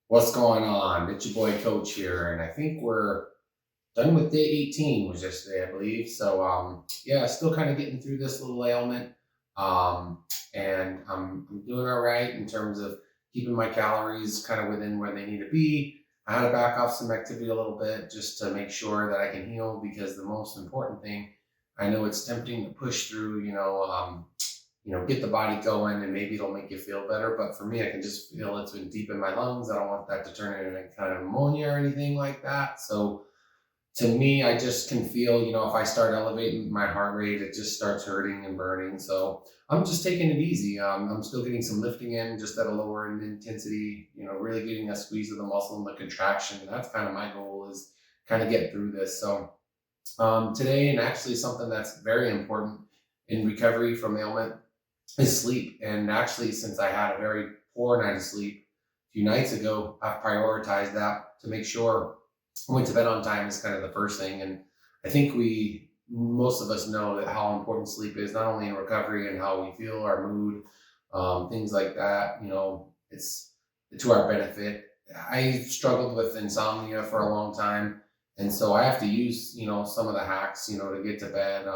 What's going on? It's your boy Coach here, and I think we're done with day 18 was yesterday, I believe. So yeah, still kind of getting through this little ailment. And I'm doing all right in terms of keeping my calories kind of within where they need to be. I had to back off some activity a little bit just to make sure that I can heal because the most important thing, I know it's tempting to push through, get the body going and maybe it'll make you feel better. But for me, I can just feel it's been deep in my lungs. I don't want that to turn into any kind of pneumonia or anything like that. So to me, I just can feel, if I start elevating my heart rate, it just starts hurting and burning. So I'm just taking it easy. I'm still getting some lifting in, just at a lower intensity, really getting a squeeze of the muscle and the contraction. And that's kind of my goal is kind of get through this. So today, and actually something that's very important in recovery from ailment is sleep. And actually, since I had a very poor night of sleep a few nights ago, I've prioritized that to make sure I went to bed on time is kind of the first thing. And I think most of us know that how important sleep is, not only in recovery and how we feel, our mood, things like that. It's to our benefit. I struggled with insomnia for a long time. And so I have to use, some of the hacks, to get to bed.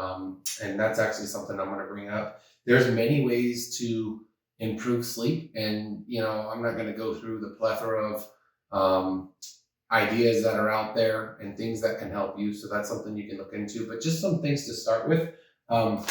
And that's actually something I'm going to bring up. There's many ways to improve sleep. And, I'm not going to go through the plethora of ideas that are out there and things that can help you. So that's something you can look into, but just some things to start with. Um,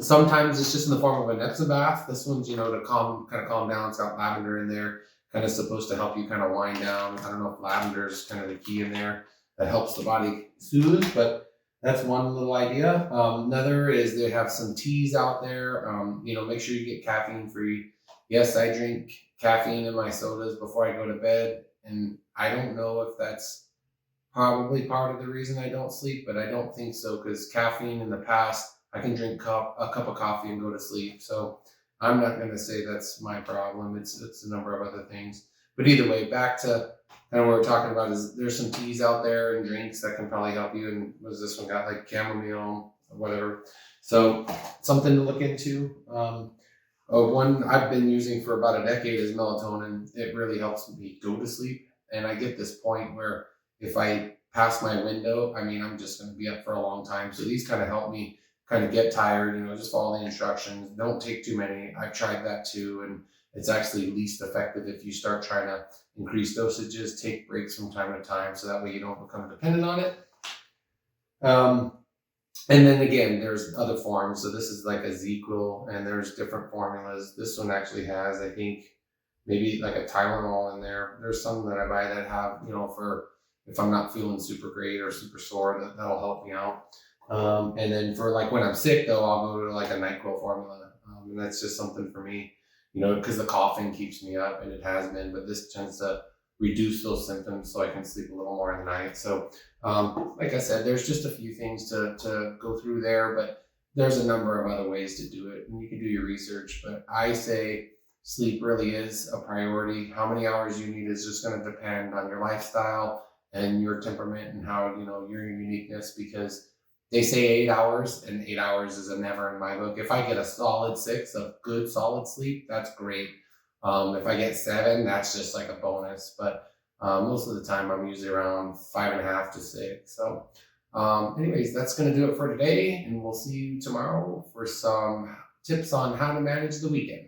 Sometimes it's just in the form of an Epsom bath. This one's, to calm down. It's got lavender in there, kind of supposed to help you kind of wind down. I don't know if lavender is kind of the key in there that helps the body soothe, but that's one little idea. Another is they have some teas out there. Make sure you get caffeine free. Yes, I drink caffeine in my sodas before I go to bed, and I don't know if that's probably part of the reason I don't sleep, but I don't think so because caffeine in the past, I can drink a cup of coffee and go to sleep. So I'm not going to say that's my problem. It's a number of other things. But either way, back to kind of what we're talking about is there's some teas out there and drinks that can probably help you. And was this one got like chamomile or whatever? So something to look into. One I've been using for about a decade is melatonin. It really helps me go to sleep. And I get this point where if I pass my window, I'm just going to be up for a long time. So these kind of help me kind of get tired, just follow the instructions. Don't take too many. I've tried that too. And it's actually least effective if you start trying to increase dosages, take breaks from time to time. So that way you don't become dependent on it. And then again, there's other forms. So this is like a ZzzQuil, and there's different formulas. This one actually has, I think, maybe like a Tylenol in there. There's some that I buy that have, for if I'm not feeling super great or super sore, that'll help me out. And then for like when I'm sick, though, I'll go to like a NyQuil formula. And that's just something for me, because the coughing keeps me up, and it has been, but this tends to reduce those symptoms so I can sleep a little more in the night. So, like I said, there's just a few things to go through there, but there's a number of other ways to do it, and you can do your research. But I say sleep really is a priority. How many hours you need is just going to depend on your lifestyle and your temperament and how, your uniqueness, because they say 8 hours, and 8 hours is a never in my book. If I get a solid 6 of good solid sleep, that's great. If I get 7, that's just like a bonus. But most of the time, I'm usually around 5.5 to 6. So, anyways, that's going to do it for today, and we'll see you tomorrow for some tips on how to manage the weekend.